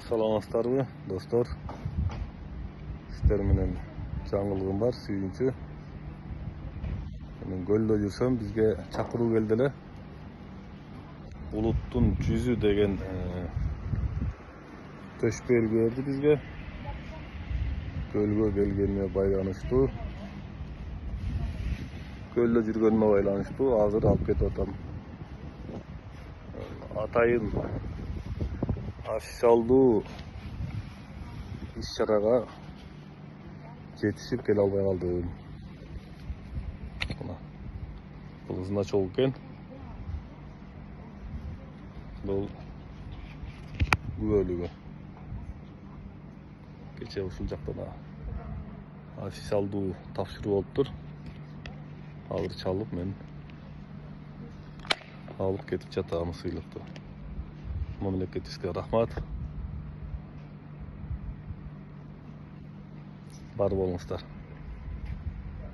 Саламатсыздарбы достор, сиздер менен жаңылыгым бар, сүйүнчү. Мен көлдө жүрсөм, бизге чакыруу келди эле. Булуттун жүзү деген төш белги берди бизге. Көлгө келгенине байланыштуу. Көлдө жүргөнүмө байланыштуу азыр алып кетип атам. Атайын официалдуу иш-чарага жетишип келе албай калдым. Бул значок экен. Бул күбөлүгү. Кече ушул жактан официалдуу тапшыруу болуптур. Азыр чалып мен алып кетип жатам сыйлыкту. Мамлекетибизге рахмат. Бар болуңуздар.